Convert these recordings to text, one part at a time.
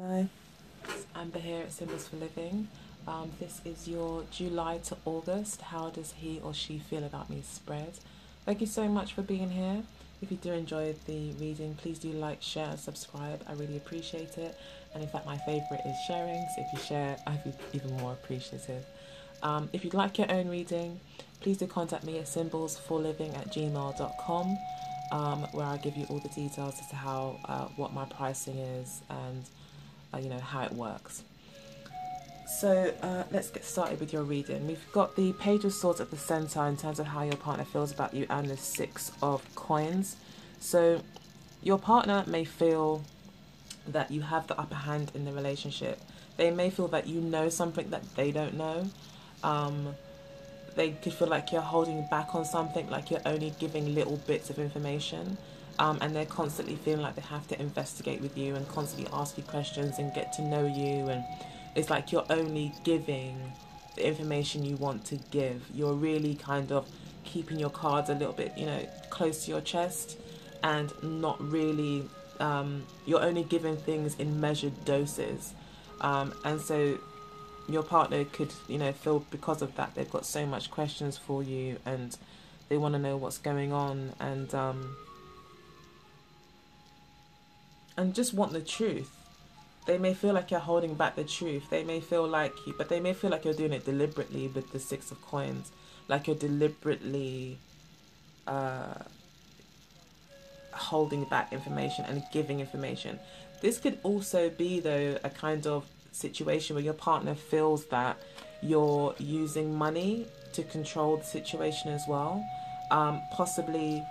Hi, it's Amber here at Symbols for Living. This is your July to August. How does he or she feel about me spread? Thank you so much for being here. If you do enjoy the reading, please do like, share, and subscribe. I really appreciate it. And in fact, my favorite is sharing. So if you share, I'd be even more appreciative. If you'd like your own reading, please do contact me at symbolsforliving@gmail.com, where I give you all the details as to how what my pricing is and how it works. So let's get started with your reading. We've got the Page of Swords at the center in terms of how your partner feels about you, and the Six of Coins. So your partner may feel that you have the upper hand in the relationship. They may feel that you know something that they don't know. They could feel like you're holding back on something, like you're only giving little bits of information. And they're constantly feeling like they have to investigate with you and constantly ask you questions and get to know you. And it's like you're only giving the information you want to give. You're really kind of keeping your cards a little bit, close to your chest, and not really, you're only giving things in measured doses. And so your partner could, feel because of that, they've got so much questions for you and they want to know what's going on, and just want the truth. They may feel like you're holding back the truth. They may feel like but they may feel like you're doing it deliberately with the Six of Coins, like you're deliberately holding back information and giving information. This could also be, though, a kind of situation where your partner feels that you're using money to control the situation as well. Possibly,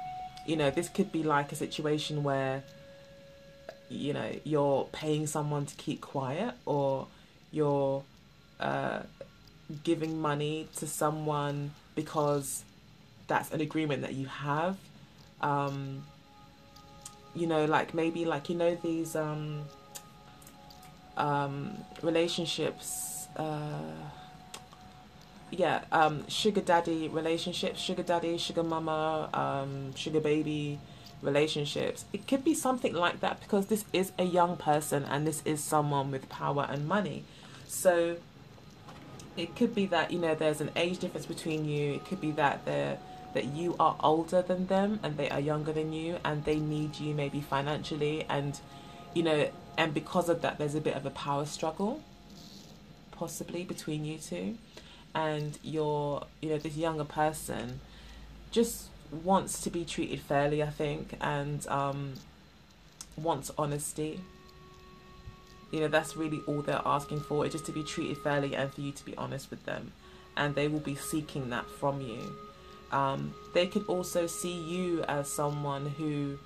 this could be like a situation where you're paying someone to keep quiet, or you're giving money to someone because that's an agreement that you have. Like maybe like these relationships, sugar daddy relationships, sugar daddy, sugar mama, sugar baby relationships. It could be something like that, because this is a young person and this is someone with power and money. So it could be that there's an age difference between you. It could be that you are older than them and they are younger than you, and they need you maybe financially, and and because of that there's a bit of a power struggle possibly between you two. And this younger person just wants to be treated fairly, I think, and wants honesty. That's really all they're asking for, is just to be treated fairly and for you to be honest with them, and they will be seeking that from you. They could also see you as someone who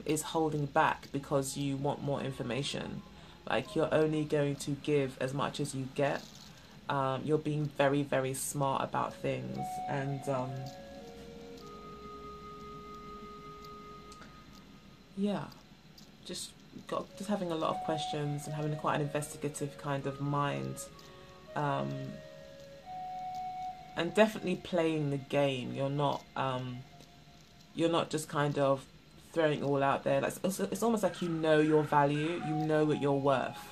is holding back because you want more information. Like you're only going to give as much as you get. You're being very, very smart about things, and just having a lot of questions and having quite an investigative kind of mind, and definitely playing the game. You're not just kind of throwing it all out there. Like it's almost like your value, what you're worth.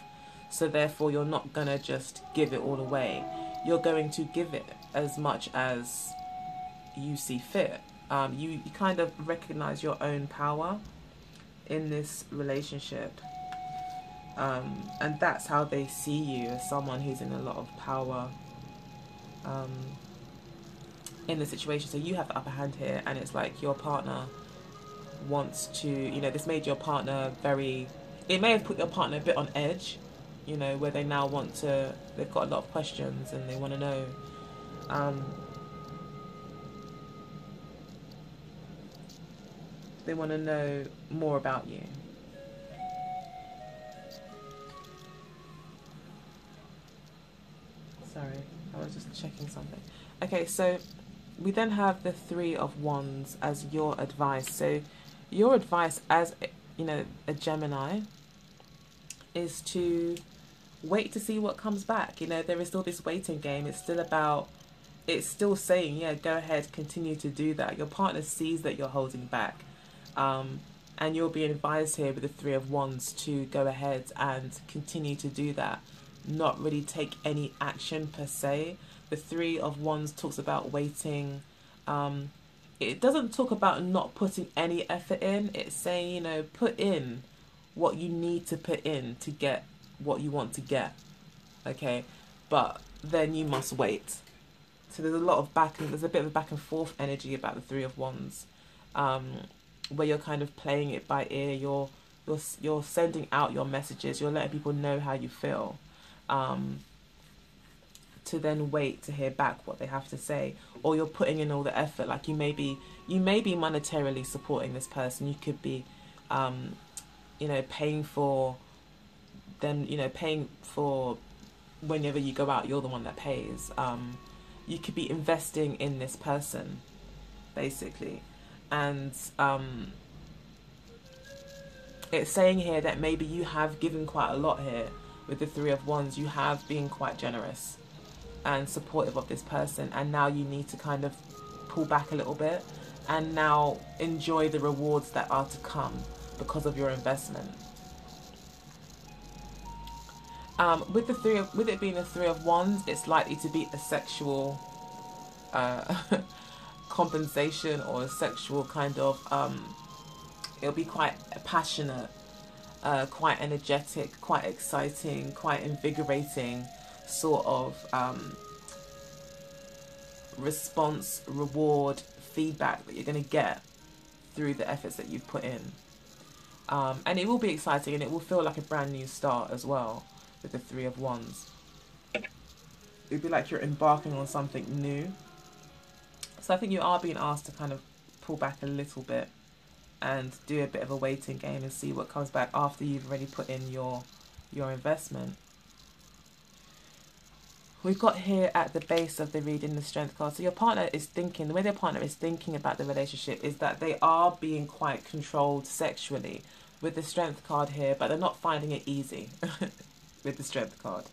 So therefore, you're not gonna just give it all away. You're going to give it as much as you see fit. You kind of recognize your own power in this relationship, and that's how they see you, as someone who's in a lot of power in the situation. So you have the upper hand here, and it's like your partner wants to, this made your partner it may have put your partner a bit on edge, where they now they've got a lot of questions and they want to know. They want to know more about you. Sorry, I was just checking something. Okay, so we then have the Three of Wands as your advice. So your advice as, a Gemini, is to wait to see what comes back. There is still this waiting game. It's still saying, yeah, go ahead, continue to do that. Your partner sees that you're holding back. And you're being advised here with the Three of Wands to go ahead and continue to do that, not really take any action per se. The Three of Wands talks about waiting. It doesn't talk about not putting any effort in. It's saying, you know, put in what you need to put in to get what you want to get. Okay, but then you must wait. So there's a lot of there's a bit of a back and forth energy about the Three of Wands, where you're kind of playing it by ear. You're sending out your messages. You're letting people know how you feel, to then wait to hear back what they have to say. Or you're putting in all the effort. Like you may be monetarily supporting this person. You could be, you know, paying for them. You know, paying for whenever you go out. You're the one that pays. You could be investing in this person, basically. And it's saying here that maybe you have given quite a lot here with the Three of Wands. You have been quite generous and supportive of this person, and now you need to kind of pull back a little bit and now enjoy the rewards that are to come because of your investment. With it being the Three of Wands, it's likely to be a sexual compensation, or a sexual kind of it'll be quite passionate, quite energetic, quite exciting, quite invigorating sort of response, reward, feedback that you're going to get through the efforts that you've put in. And it will be exciting, and it will feel like a brand new start as well with the Three of Wands. It'll be like you're embarking on something new. So I think you are being asked to kind of pull back a little bit and do a bit of a waiting game and see what comes back after you've already put in your investment. We've got here at the base of the reading the Strength card. So your partner is thinking, the way their partner is thinking about the relationship is that they are being quite controlled sexually with the Strength card here, but they're not finding it easy with the Strength card.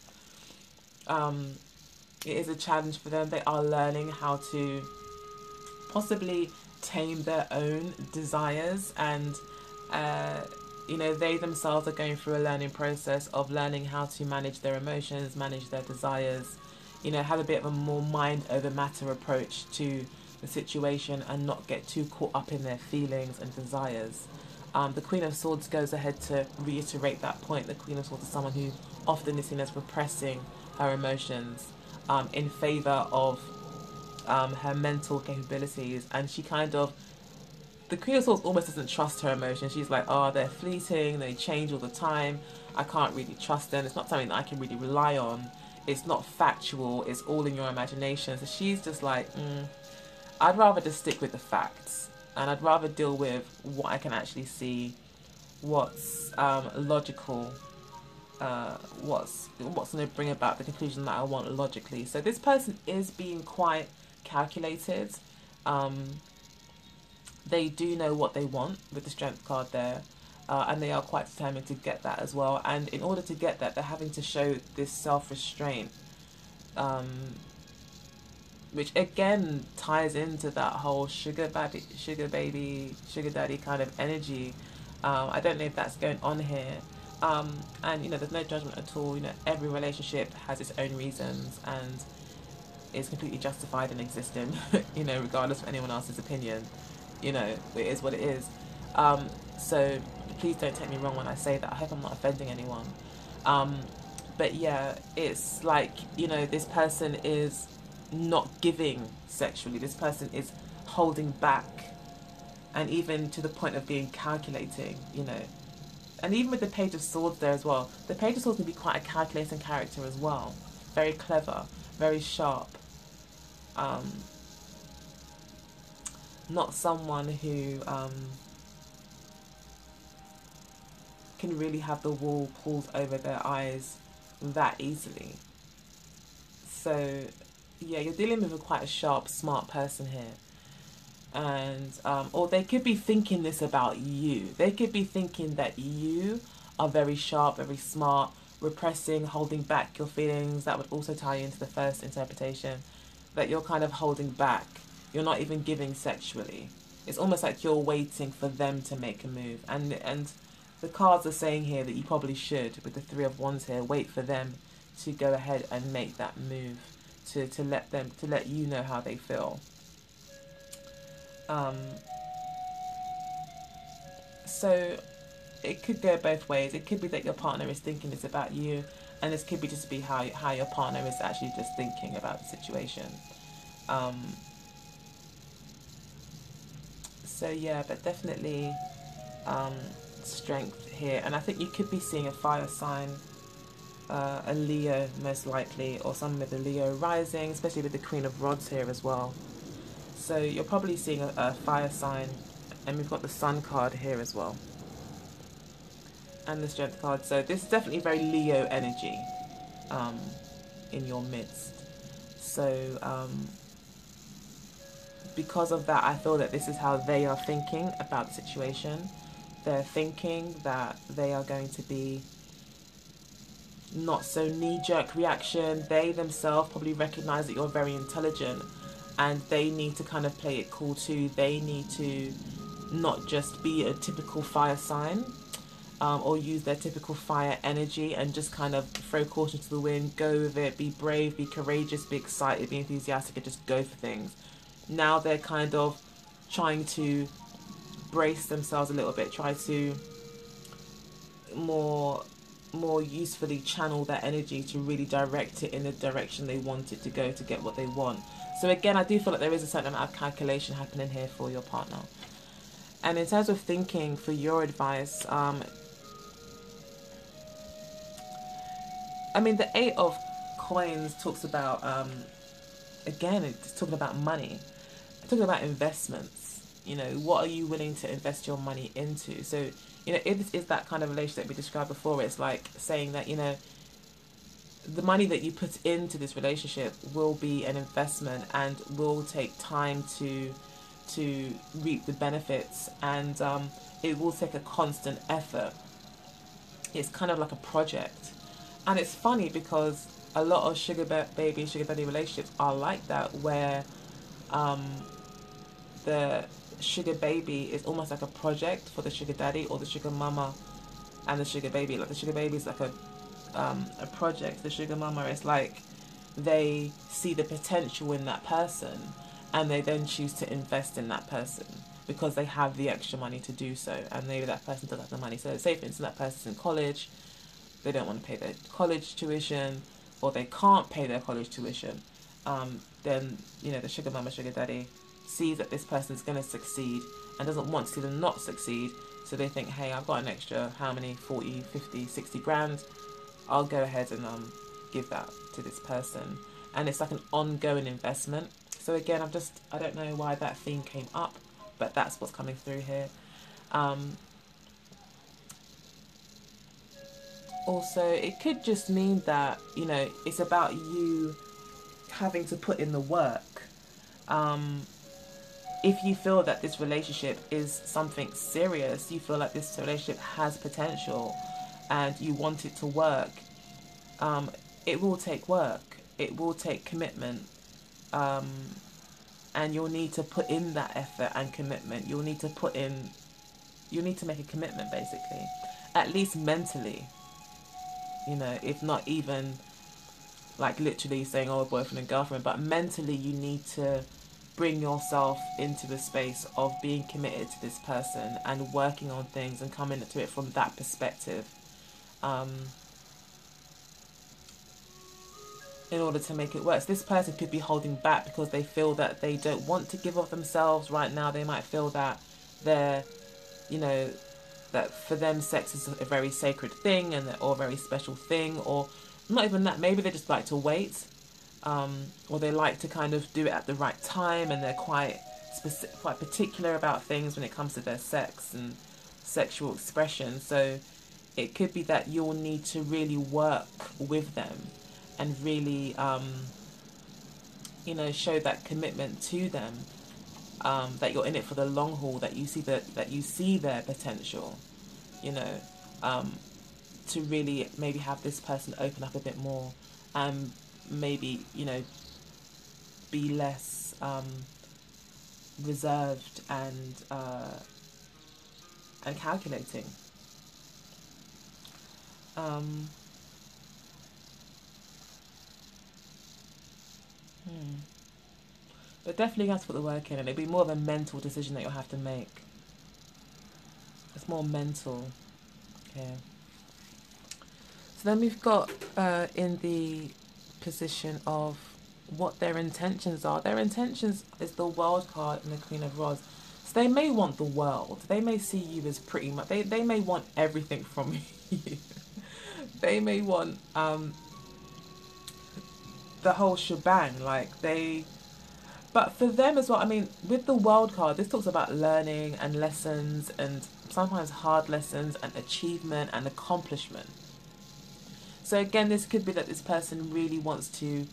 It is a challenge for them. They are learning how to possibly tame their own desires, and you know, they themselves are going through a learning process of learning how to manage their emotions, manage their desires, you know, have a bit of a more mind over matter approach to the situation and not get too caught up in their feelings and desires. The Queen of Swords goes ahead to reiterate that point. The Queen of Swords is someone who often is seen as repressing her emotions in favour of her mental capabilities, and she kind of, the Queen of Swords almost doesn't trust her emotions. She's like, oh, they're fleeting, they change all the time, I can't really trust them, it's not something that I can really rely on, it's not factual, it's all in your imagination. So she's just like, I'd rather just stick with the facts, and I'd rather deal with what I can actually see, what's logical, what's going to bring about the conclusion that I want logically. So this person is being quite calculated. They do know what they want with the Strength card there, and they are quite determined to get that as well. And in order to get that, they're having to show this self-restraint, which again ties into that whole sugar baby, sugar daddy kind of energy. I don't know if that's going on here. And you know, there's no judgment at all. You know, every relationship has its own reasons and is completely justified in existing, you know, regardless of anyone else's opinion. You know, it is what it is. So please don't take me wrong when I say that. I hope I'm not offending anyone. But yeah, it's like, you know, this person is not giving sexually. This person is holding back, and even to the point of being calculating, you know. And even with the Page of Swords there as well, the Page of Swords can be quite a calculating character as well. Very clever, very sharp. Not someone who can really have the wool pulled over their eyes that easily. So yeah, you're dealing with quite a sharp, smart person here. And or they could be thinking this about you. They could be thinking that you are very sharp, very smart, repressing, holding back your feelings. That would also tie into the first interpretation, that you're kind of holding back. You're not even giving sexually It's almost like you're waiting for them to make a move, and the cards are saying here that you probably should, with the Three of Wands here, wait for them to go ahead and make that move, to let you know how they feel. So it could go both ways. It could be that your partner is thinking it's about you, and this could be just be how your partner is actually just thinking about the situation. So yeah, but definitely strength here, and I think you could be seeing a fire sign, a Leo most likely, or someone with a Leo rising, especially with the Queen of Rods here as well. So you're probably seeing a fire sign, and we've got the Sun card here as well, and the Strength card. So this is definitely very Leo energy in your midst. So because of that, I feel that this is how they are thinking about the situation. They're thinking that they are going to be not so knee-jerk reaction. They themselves probably recognize that you're very intelligent, and they need to kind of play it cool too. They need to not just be a typical fire sign, or use their typical fire energy and just kind of throw caution to the wind, go with it, be brave, be courageous, be excited, be enthusiastic, and just go for things. Now they're kind of trying to brace themselves a little bit, try to more usefully channel that energy to really direct it in the direction they want it to go to get what they want. So again, I do feel like there is a certain amount of calculation happening here for your partner. And in terms of thinking for your advice, I mean, the Eight of Coins talks about, again, it's talking about money. It's talking about investments. You know, what are you willing to invest your money into? So, you know, if this is that kind of relationship we described before, it's like saying that, you know, the money that you put into this relationship will be an investment and will take time to reap the benefits, and it will take a constant effort. It's kind of like a project. And it's funny because a lot of sugar baby, sugar daddy relationships are like that, where the sugar baby is almost like a project for the sugar daddy, or the sugar mama and the sugar baby. Like the sugar baby is like a project. The sugar mama is like, they see the potential in that person, and they then choose to invest in that person because they have the extra money to do so, and maybe that person doesn't have the money. So say for instance that person's in college, they don't want to pay their college tuition, or they can't pay their college tuition, then, you know, the sugar mama, sugar daddy sees that this person is going to succeed and doesn't want to see them not succeed. So they think, hey, I've got an extra, how many, 40, 50, 60 grand. I'll go ahead and give that to this person. And it's like an ongoing investment. So again, I don't know why that theme came up, but that's what's coming through here. Also, it could just mean that, you know, it's about you having to put in the work. If you feel that this relationship is something serious, you feel like this relationship has potential and you want it to work, it will take work. It will take commitment. And you'll need to put in that effort and commitment. You'll need to make a commitment, basically. At least mentally. You know, if not even like literally saying, oh, boyfriend and girlfriend, but mentally you need to bring yourself into the space of being committed to this person and working on things and coming to it from that perspective, in order to make it work. So this person could be holding back because they feel that they don't want to give of themselves right now. They might feel that they're, you know, that for them sex is a very sacred thing or a very special thing, or not even that. Maybe they just like to wait, or they like to kind of do it at the right time, and they're quite particular about things when it comes to their sex and sexual expression. So it could be that you'll need to really work with them and really, you know, show that commitment to them, that you're in it for the long haul, that you see their potential, you know, to really maybe have this person open up a bit more, and maybe, you know, be less reserved and calculating. Um, but definitely you have to put the work in, and it'll be more of a mental decision that you'll have to make. It's more mental. Okay. So then we've got in the position of what their intentions are. Their intentions is the World card and the Queen of Rods. So they may want the world. They may see you as pretty much, they may want everything from you. They may want the whole shebang. But for them as well, I mean, with the World card, this talks about learning and lessons, and sometimes hard lessons and achievement and accomplishment. So again, this could be that this person really wants to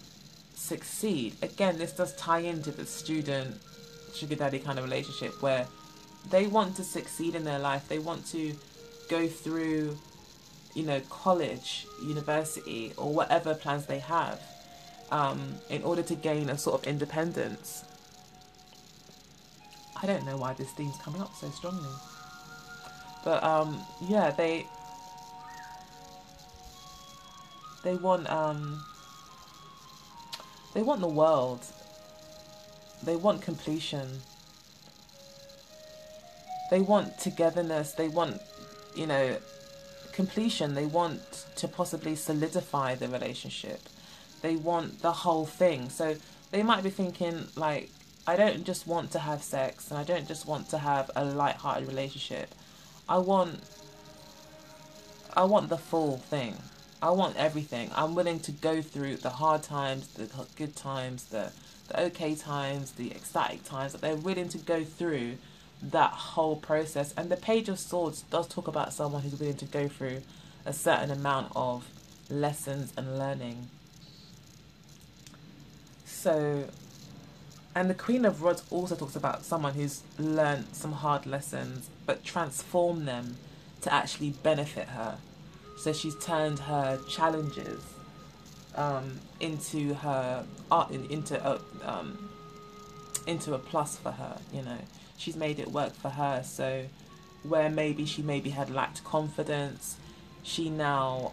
succeed. Again, this does tie into the student sugar daddy kind of relationship where they want to succeed in their life. They want to go through, college, university, or whatever plans they have, in order to gain a sort of independence. I don't know why this theme's coming up so strongly. But yeah, they want the world. They want completion. They want togetherness. They want, completion. They want to possibly solidify the relationship. They want the whole thing. So they might be thinking, like, I don't just want to have sex, and I don't just want to have a light-hearted relationship. I want the full thing. I want everything. I'm willing to go through the hard times, the good times, the okay times, the ecstatic times. That they're willing to go through that whole process. And the Page of Swords does talk about someone who's willing to go through a certain amount of lessons and learning. So, and the Queen of Rods also talks about someone who's learned some hard lessons but transformed them to actually benefit her. So she's turned her challenges into her art, into a plus for her. She's made it work for her. So where maybe she had lacked confidence, she now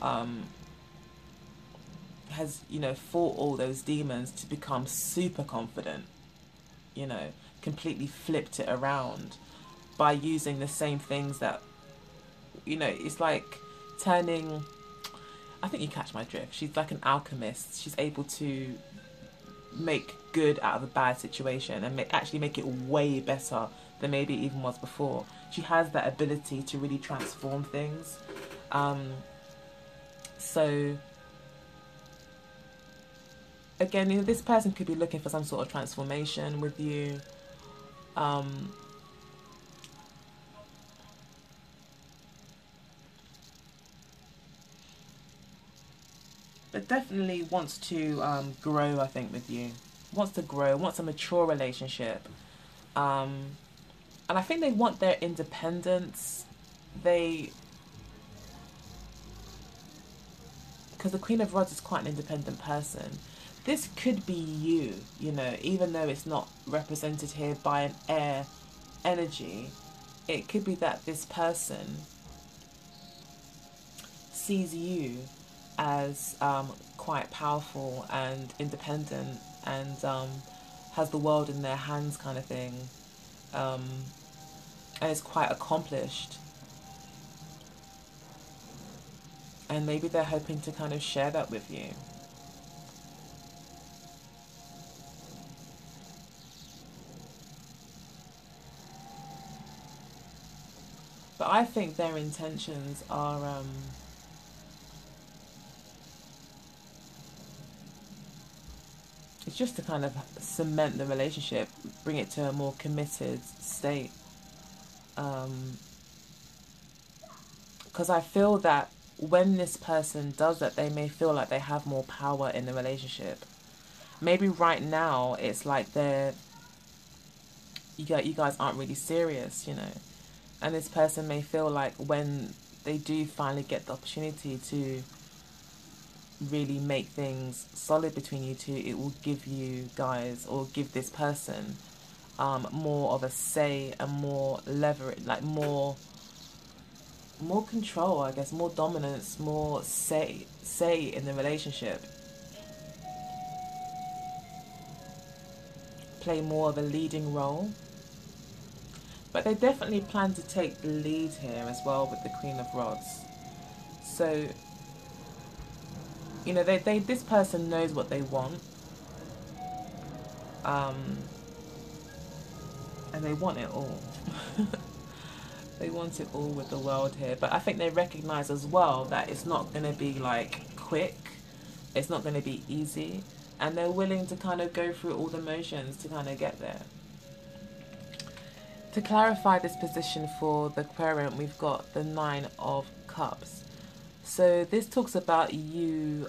has fought all those demons to become super confident. Completely flipped it around by using the same things that it's like turning, I think you catch my drift. She's like an alchemist. She's able to make good out of a bad situation and actually make it way better than maybe it even was before. She has that ability to really transform things. So again, this person could be looking for some sort of transformation with you. But definitely wants to grow, I think, with you. Wants to grow, wants a mature relationship. And I think they want their independence. Because the Queen of Rods is quite an independent person. This could be you, even though it's not represented here by an air energy. It could be that this person sees you as quite powerful and independent and has the world in their hands kind of thing, and is quite accomplished, and maybe they're hoping to kind of share that with you. But I think their intentions are it's just to kind of cement the relationship, bring it to a more committed state. Because I feel that when this person does that, they may feel like they have more power in the relationship. Maybe right now it's like you guys aren't really serious, and this person may feel like when they do finally get the opportunity to really make things solid between you two, it will give you guys, or give this person more of a say and more leverage, like more control, I guess, more dominance, more say in the relationship. Play more of a leading role. But they definitely plan to take the lead here as well with the Queen of Rods. So, you know, this person knows what they want. And they want it all. They want it all with the world here. But I think they recognize as well that it's not going to be like quick. It's not going to be easy. And they're willing to kind of go through all the motions to kind of get there. To clarify this position for the Aquarian, we've got the Nine of Cups. So this talks about you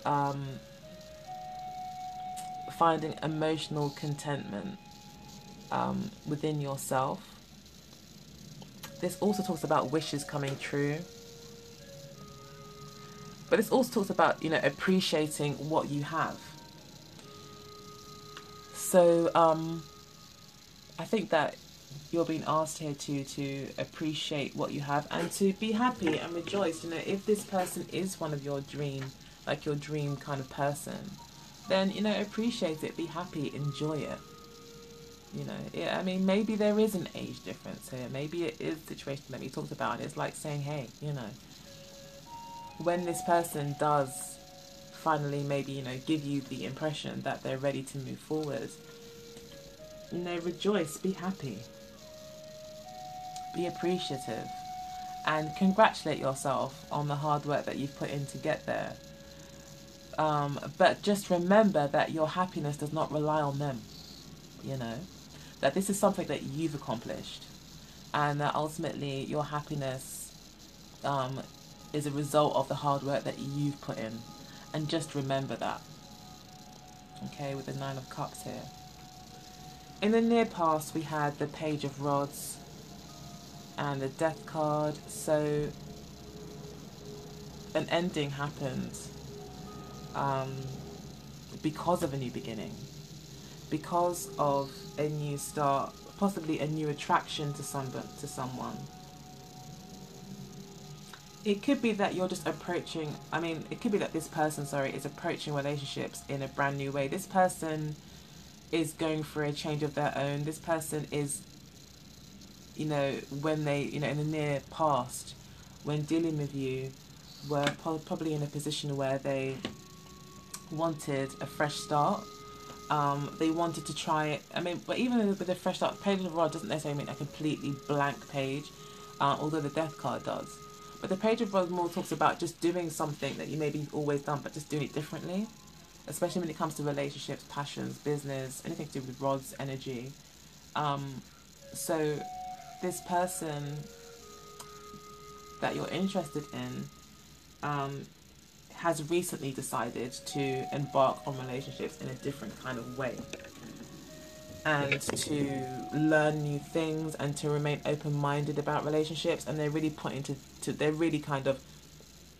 finding emotional contentment within yourself. This also talks about wishes coming true. But this also talks about, you know, appreciating what you have. So I think that you're being asked here to appreciate what you have and to be happy and rejoice. You know, if this person is one of your dream, like your dream kind of person, then, you know, appreciate it, be happy, enjoy it. You know, I mean, maybe there is an age difference here. Maybe it is a situation that we talked about. It's like saying, hey, you know, when this person does finally maybe, you know, give you the impression that they're ready to move forward, you know, rejoice, be happy. Be appreciative and congratulate yourself on the hard work that you've put in to get there. But just remember that your happiness does not rely on them, you know, that this is something that you've accomplished and that ultimately your happiness is a result of the hard work that you've put in. And just remember that. Okay, with the Nine of Cups here. In the near past, we had the Page of Rods and the Death card. So an ending happened because of a new beginning, because of a new start, possibly a new attraction to someone. It could be that you're just approaching, I mean, it could be that this person, is approaching relationships in a brand new way. This person is going through a change of their own. This person is, you know, when they, you know, in the near past, when dealing with you, were probably in a position where they wanted a fresh start. They wanted to try it. I mean, but even with a fresh start, Page of Rods doesn't necessarily mean a completely blank page, although the Death card does. But the Page of Rods more talks about just doing something that you maybe you've always done, but just doing it differently, especially when it comes to relationships, passions, business, anything to do with Rods energy. So this person that you're interested in has recently decided to embark on relationships in a different kind of way, and to learn new things and to remain open-minded about relationships. And they're really putting they're really kind of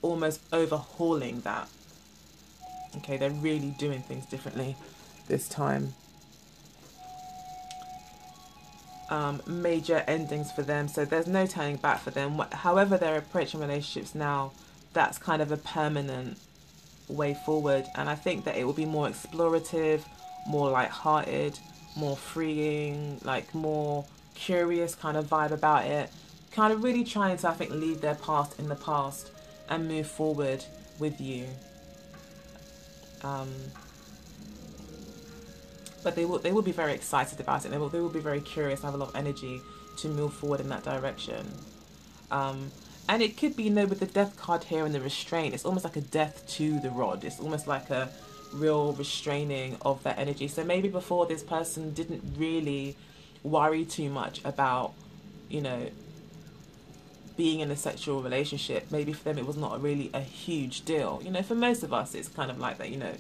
almost overhauling that. Okay, they're really doing things differently this time. Major endings for them, so there's no turning back for them. However they're approaching relationships now, that's kind of a permanent way forward. And I think that it will be more explorative, more light-hearted, more freeing, like more curious kind of vibe about it. Kind of really trying to, I think, leave their past in the past and move forward with you. But they will be very excited about it. They will be very curious, have a lot of energy to move forward in that direction. And it could be, you know, with the Death card here and the restraint, it's almost like a death to the rod. It's almost like a real restraining of that energy. So maybe before, this person didn't really worry too much about, you know, being in a sexual relationship. Maybe for them it was not really a huge deal. You know, for most of us it's kind of like that, you know,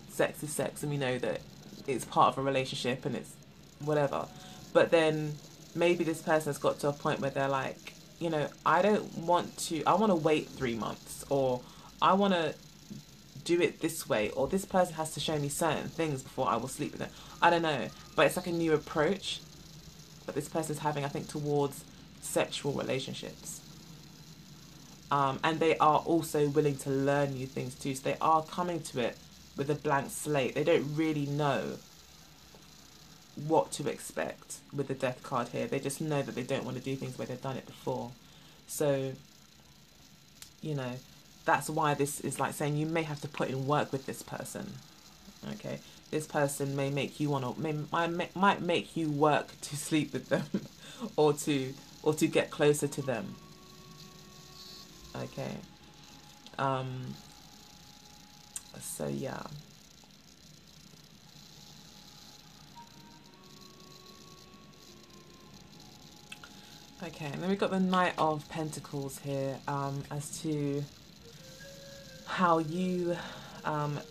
sex is sex and we know that it's part of a relationship and it's whatever. But then maybe this person has got to a point where they're like, you know, I want to wait 3 months, or I want to do it this way, or this person has to show me certain things before I will sleep with them. I don't know, but it's like a new approach. that this person is having, I think, towards sexual relationships. And they are also willing to learn new things too. So they are coming to it with a blank slate. They don't really know what to expect with the death card here. They just know that they don't want to do things where they've done it before. So, you know, that's why this is like saying you may have to put in work with this person. Okay, this person may make you want to, might make you work to sleep with them, or to get closer to them. Okay. So yeah. Okay, and then we've got the Knight of Pentacles here, as to how you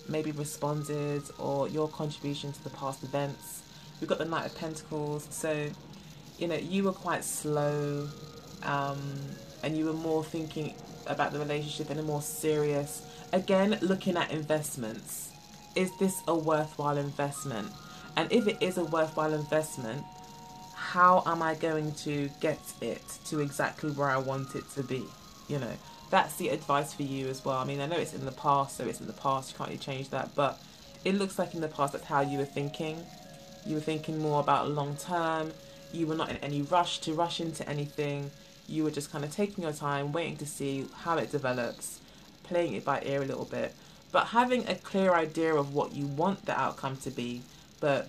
maybe responded, or your contribution to the past events. We've got the Knight of Pentacles, so, you know, you were quite slow, and you were more thinking about the relationship in a more serious, again, looking at investments. Is this a worthwhile investment? And if it is a worthwhile investment, how am I going to get it to exactly where I want it to be? You know, that's the advice for you as well. I mean, I know it's in the past, so it's in the past, you can't really change that, but it looks like in the past that's how you were thinking. You were thinking more about long term. You were not in any rush to rush into anything. You were just kind of taking your time, waiting to see how it develops, playing it by ear a little bit, but having a clear idea of what you want the outcome to be, but,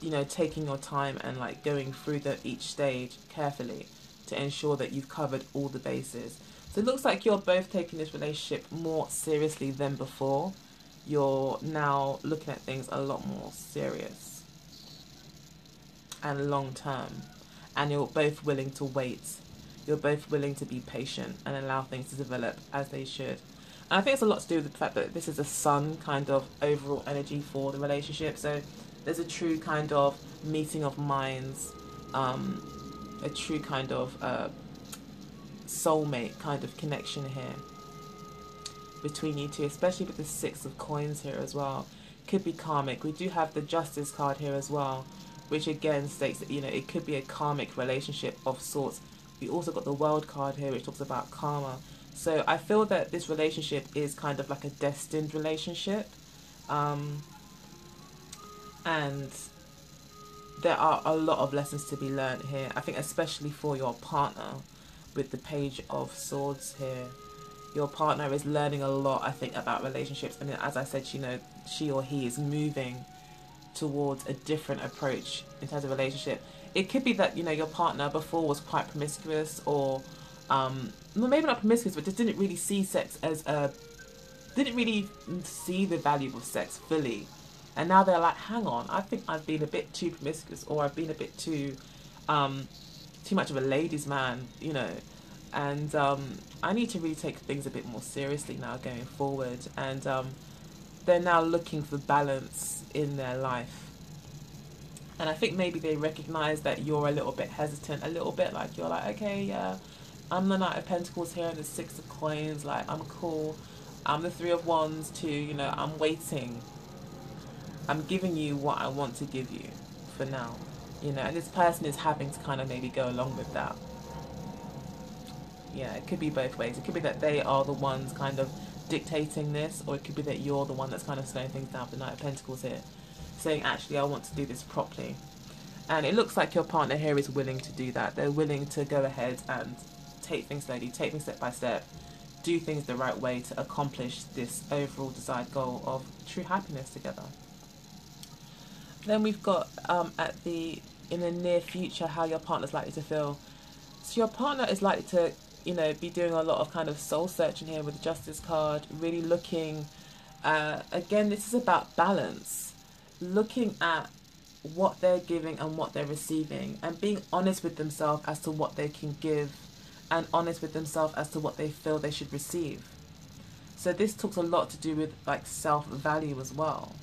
you know, taking your time and like going through each stage carefully to ensure that you've covered all the bases. So it looks like you're both taking this relationship more seriously than before. You're now looking at things a lot more serious and long term, and you're both willing to wait. You're both willing to be patient and allow things to develop as they should. And I think it's a lot to do with the fact that this is a sun kind of overall energy for the relationship. So there's a true kind of meeting of minds, a true kind of soulmate kind of connection here between you two, especially with the Six of Coins here as well. Could be karmic. We do have the Justice card here as well, which again states that, you know, it could be a karmic relationship of sorts. We also got the World card here, which talks about karma. So I feel that this relationship is kind of like a destined relationship. And there are a lot of lessons to be learned here. I think especially for your partner with the Page of Swords here. Your partner is learning a lot, I think, about relationships. And as I said, you know, she or he is moving towards a different approach in terms of relationship. It could be that, you know, your partner before was quite promiscuous, or well, maybe not promiscuous, but just didn't really see sex as didn't really see the value of sex fully. And now they're like, hang on, I think I've been a bit too promiscuous, or I've been a bit too much of a ladies' man, you know. And I need to really take things a bit more seriously now going forward. And they're now looking for balance in their life. And I think maybe they recognize that you're a little bit hesitant, a little bit like you're like, okay, yeah, I'm the Knight of Pentacles here and the Six of Coins, like, I'm cool. I'm the Three of Wands too, you know, I'm waiting. I'm giving you what I want to give you for now, you know, and this person is having to kind of maybe go along with that. Yeah, it could be both ways. It could be that they are the ones kind of dictating this, or it could be that you're the one that's kind of slowing things down for the Knight of Pentacles here, saying, actually, I want to do this properly. And it looks like your partner here is willing to do that. They're willing to go ahead and take things slowly, take things step by step, do things the right way to accomplish this overall desired goal of true happiness together. Then we've got in the near future, how your partner's likely to feel. So your partner is likely to, you know, be doing a lot of kind of soul searching here with the Justice card, really looking, again, this is about balance, looking at what they're giving and what they're receiving, and being honest with themselves as to what they can give, and honest with themselves as to what they feel they should receive. So this talks a lot to do with like self-value as well.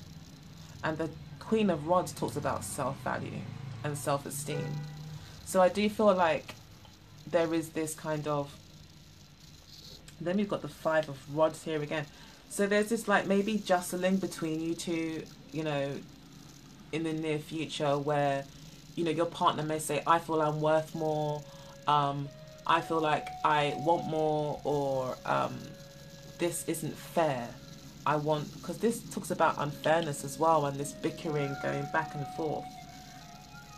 And the Queen of Rods talks about self-value and self-esteem. So I do feel like there is this kind of, then we've got the Five of Rods here again. So there's this like maybe jostling between you two, you know, in the near future, where you know, your partner may say, I feel I'm worth more, I feel like I want more, or this isn't fair. I want, because this talks about unfairness as well, and this bickering going back and forth.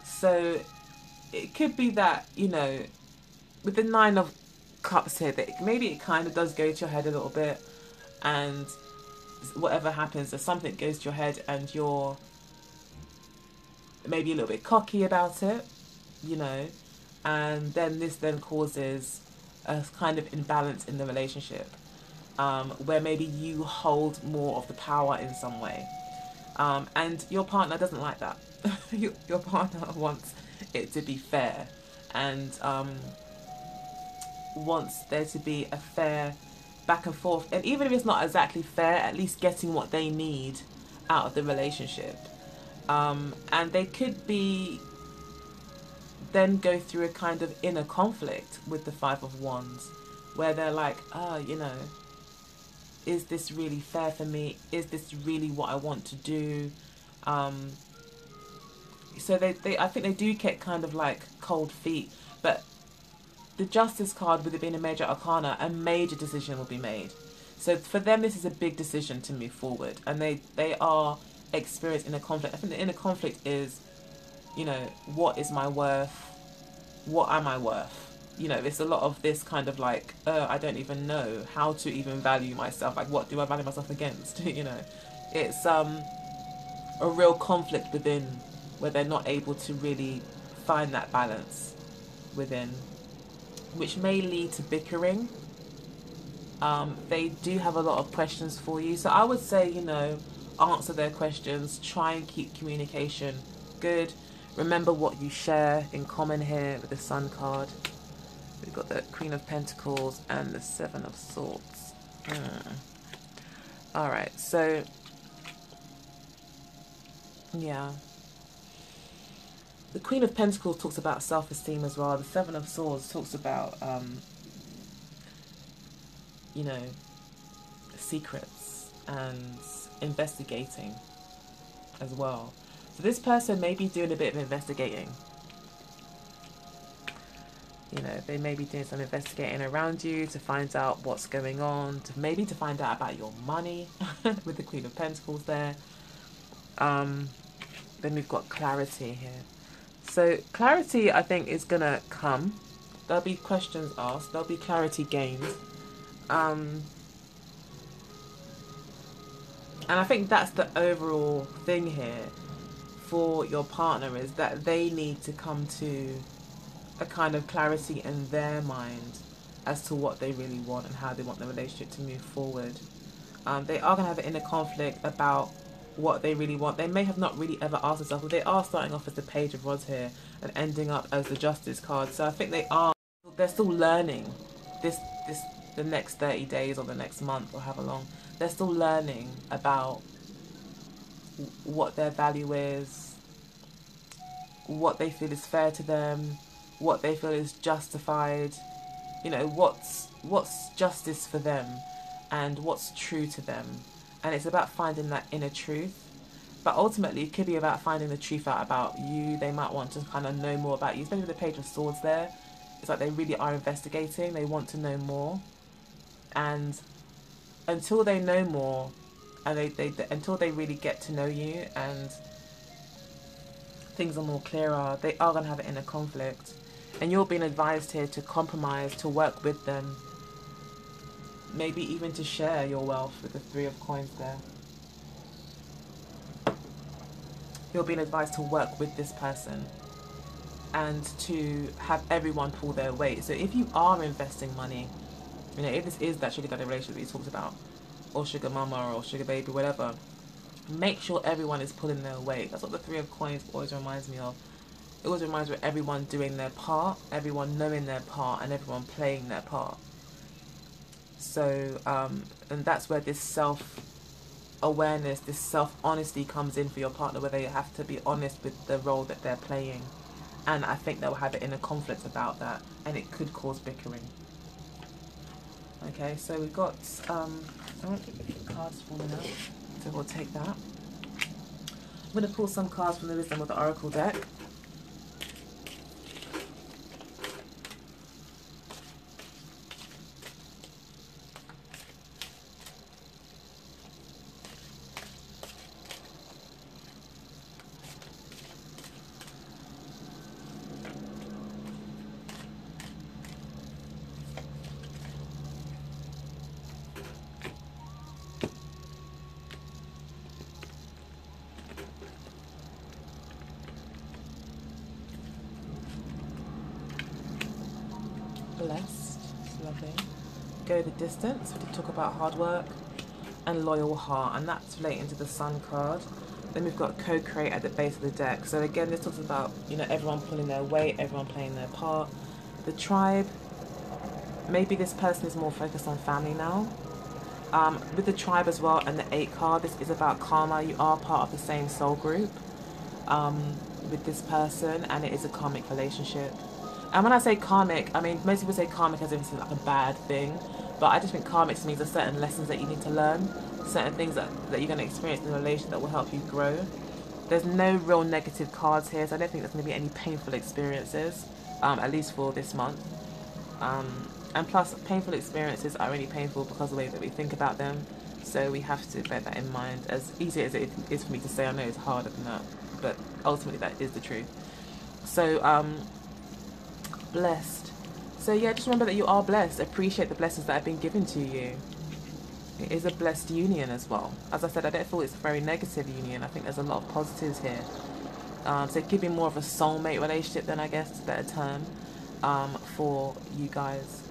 So it could be that, you know, with the Nine of Cups here, that maybe it kind of does go to your head a little bit, and whatever happens, there's something goes to your head and you're maybe a little bit cocky about it, you know, and then this then causes a kind of imbalance in the relationship, where maybe you hold more of the power in some way, and your partner doesn't like that. Your partner wants it to be fair, and wants there to be a fair back and forth, and even if it's not exactly fair, at least getting what they need out of the relationship. And they could be then go through a kind of inner conflict with the Five of Wands, where they're like, oh, you know, is this really fair for me? Is this really what I want to do? So they I think they do get kind of like cold feet. But the Justice card, with it being a major arcana, a major decision will be made. So for them, this is a big decision to move forward, and they are experienced in a conflict. I think the inner conflict is, you know, what is my worth? What am I worth? You know, it's a lot of this kind of like, I don't even know how to even value myself. Like, what do I value myself against? You know, it's a real conflict within, where they're not able to really find that balance within, which may lead to bickering. They do have a lot of questions for you, so I would say, you know, answer their questions, try and keep communication good. Remember what you share in common here with the Sun card. We've got the Queen of Pentacles and the Seven of Swords. Alright, so yeah, the Queen of Pentacles talks about self-esteem as well. The Seven of Swords talks about you know, secrets and investigating as well. So this person may be doing a bit of investigating. You know, they may be doing some investigating around you to find out what's going on, maybe to find out about your money with the Queen of Pentacles there. Then we've got clarity here. So clarity, I think, is going to come. There'll be questions asked. There'll be clarity gained. And I think that's the overall thing here for your partner, is that they need to come to a kind of clarity in their mind as to what they really want and how they want the relationship to move forward. They are going to have an inner conflict about what they really want. They may have not really ever asked themselves, but they are starting off as the Page of Rods here and ending up as the Justice card. So I think they're still learning the next 30 days or the next month or however long. They're still learning about what their value is, what they feel is fair to them, what they feel is justified, you know, what's justice for them and what's true to them. And it's about finding that inner truth. But ultimately, it could be about finding the truth out about you. They might want to kind of know more about you. Especially with the Page of Swords there. It's like they really are investigating. They want to know more. And until they know more, and until they really get to know you and things are more clearer, they are going to have an inner conflict. And you're being advised here to compromise, to work with them. Maybe even to share your wealth with the Three of Coins there. You're being advised to work with this person and to have everyone pull their weight. So if you are investing money, you know, if this is that sugar daddy relationship that he talks about, or sugar mama or sugar baby, whatever, make sure everyone is pulling their weight. That's what the Three of Coins always reminds me of. It always reminds me of everyone doing their part, everyone knowing their part, and everyone playing their part. So, and that's where this self-awareness, this self-honesty comes in for your partner, where they have to be honest with the role that they're playing. And I think they'll have an inner conflict about that, and it could cause bickering. Okay, so we've got, cards falling out, so we'll take that. I'm going to pull some cards from the Wisdom of the Oracle deck. go the distance, we talk about hard work, and loyal heart, and that's relating to the Sun card. Then we've got co-create at the base of the deck. So again, this talks about, you know, everyone pulling their weight, everyone playing their part. The tribe, maybe this person is more focused on family now. With the tribe as well, and the 8 card, this is about karma. You are part of the same soul group with this person, and it is a karmic relationship. And when I say karmic, I mean, most people say karmic as if it's like a bad thing, but I just think karmic means there's certain lessons that you need to learn, certain things that you're going to experience in a relationship that will help you grow. There's no real negative cards here, so I don't think there's going to be any painful experiences, at least for this month. And plus, painful experiences are only painful because of the way that we think about them, so we have to bear that in mind. As easy as it is for me to say, I know it's harder than that, but ultimately that is the truth. So, blessed. So yeah, just remember that you are blessed. Appreciate the blessings that have been given to you. It is a blessed union as well. As I said, I don't feel it's a very negative union. I think there's a lot of positives here. So it could be more of a soulmate relationship then, I guess, is a better term, for you guys.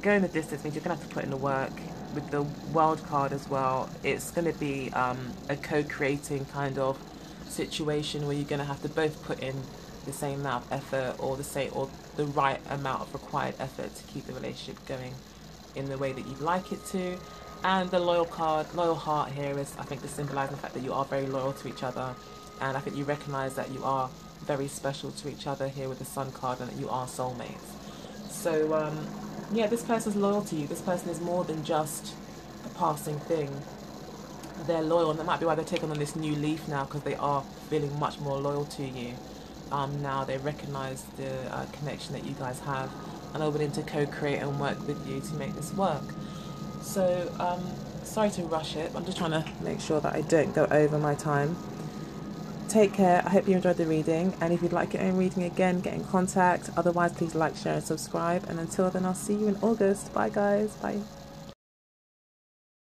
Going the distance means you're going to have to put in the work. With the World card as well, it's going to be a co-creating kind of situation where you're going to have to both put in the same amount of effort, or the right amount of required effort to keep the relationship going in the way that you'd like it to. And the loyal card, loyal heart here is, I think, to symbolise the fact that you are very loyal to each other, and I think you recognise that you are very special to each other here with the Sun card, and that you are soulmates. So yeah, this person's loyal to you. This person is more than just a passing thing. They're loyal, and that might be why they're taking on this new leaf now, because they are feeling much more loyal to you. Now they recognise the connection that you guys have, and are willing to co-create and work with you to make this work. So, sorry to rush it, I'm just trying to make sure that I don't go over my time. Take care, I hope you enjoyed the reading, and if you'd like your own reading again, get in contact. Otherwise, please like, share and subscribe, and until then, I'll see you in August. Bye guys, bye.